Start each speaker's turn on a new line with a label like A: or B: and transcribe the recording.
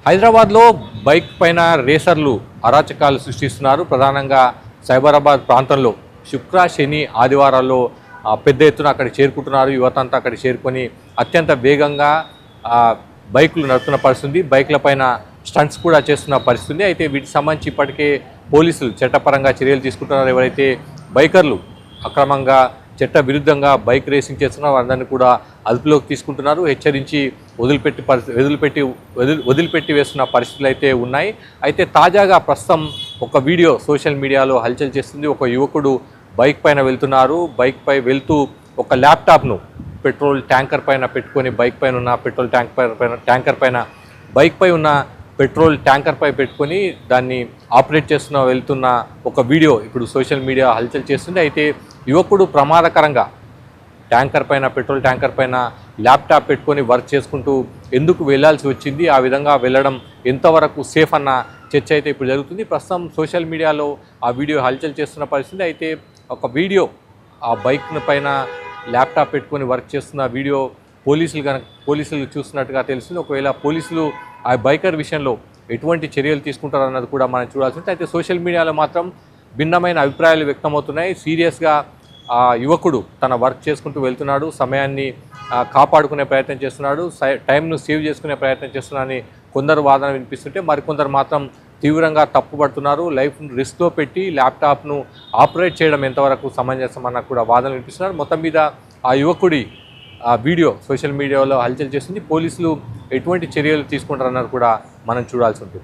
A: హైదరాబాద్లో బైక్ పైన రేసర్లు అరాచకాలు సృష్టిస్తున్నారు. ప్రధానంగా సైబరాబాద్ ప్రాంతంలో శుక్ర, శని, ఆదివారాల్లో పెద్ద ఎత్తున అక్కడికి చేరుకుంటున్నారు. యువతంతా అక్కడికి చేరుకొని అత్యంత వేగంగా బైకులు నడుపుతున్న పరిస్థితి, బైకుల పైన స్టంట్స్ కూడా చేస్తున్న పరిస్థితి. అయితే వీటికి సంబంధించి ఇప్పటికే పోలీసులు చట్టపరంగా చర్యలు తీసుకుంటున్నారు. ఎవరైతే బైకర్లు అక్రమంగా చట్ట విరుద్ధంగా బైక్ రేసింగ్ చేస్తున్నారు వారందరినీ కూడా అదుపులోకి తీసుకుంటున్నారు. హెచ్చరించి వదిలిపెట్టి వేస్తున్న పరిస్థితులు అయితే ఉన్నాయి. అయితే తాజాగా ప్రస్తుతం ఒక వీడియో సోషల్ మీడియాలో హల్చల్ చేస్తుంది. ఒక యువకుడు బైక్ పైన వెళ్తున్నారు. బైక్ పై వెళ్తూ ఒక ల్యాప్టాప్ను పెట్రోల్ ట్యాంకర్ పైన పెట్టుకొని బైక్ పైన ఉన్న పెట్రోల్ బైక్ పై ఉన్న పెట్రోల్ ట్యాంకర్ పై పెట్టుకొని దాన్ని ఆపరేట్ వెళ్తున్న ఒక వీడియో ఇప్పుడు సోషల్ మీడియా హల్చల్ చేస్తుంది. అయితే యువకుడు ప్రమాదకరంగా పెట్రోల్ ట్యాంకర్ పైన ల్యాప్టాప్ పెట్టుకొని వర్క్ చేసుకుంటూ ఎందుకు వెళ్ళాల్సి వచ్చింది, ఆ విధంగా వెళ్ళడం ఎంతవరకు సేఫ్ అన్న చర్చ అయితే ఇప్పుడు జరుగుతుంది. ప్రస్తుతం సోషల్ మీడియాలో ఆ వీడియో హల్చల్ చేస్తున్న పరిస్థితి. అయితే ఒక వీడియో ఆ బైక్ పైన ల్యాప్టాప్ పెట్టుకొని వర్క్ చేస్తున్న వీడియో పోలీసులు చూస్తున్నట్టుగా తెలుస్తుంది. ఒకవేళ పోలీసులు ఆ బైకర్ విషయంలో ఎటువంటి చర్యలు తీసుకుంటారన్నది కూడా మనం చూడాల్సి ఉంటుంది. అయితే సోషల్ మీడియాలో మాత్రం భిన్నమైన అభిప్రాయాలు వ్యక్తమవుతున్నాయి. సీరియస్గా ఆ యువకుడు తన వర్క్ చేసుకుంటూ వెళ్తున్నాడు, సమయాన్ని కాపాడుకునే ప్రయత్నం చేస్తున్నాడు, టైంను సేవ్ చేసుకునే ప్రయత్నం చేస్తున్నాడని కొందరు వాదన వినిపిస్తుంటే మరికొందరు మాత్రం తీవ్రంగా తప్పుపడుతున్నారు. లైఫ్ను రిస్క్లో పెట్టి ల్యాప్టాప్ను ఆపరేట్ చేయడం ఎంతవరకు సమంజసమన్న కూడా వాదన వినిపిస్తున్నారు. మొత్తం మీద ఆ యువకుడి ఆ వీడియో సోషల్ మీడియాలో హల్చల్ చేస్తుంది. పోలీసులు ఎటువంటి చర్యలు తీసుకుంటారన్నది కూడా మనం చూడాల్సి ఉంటుంది.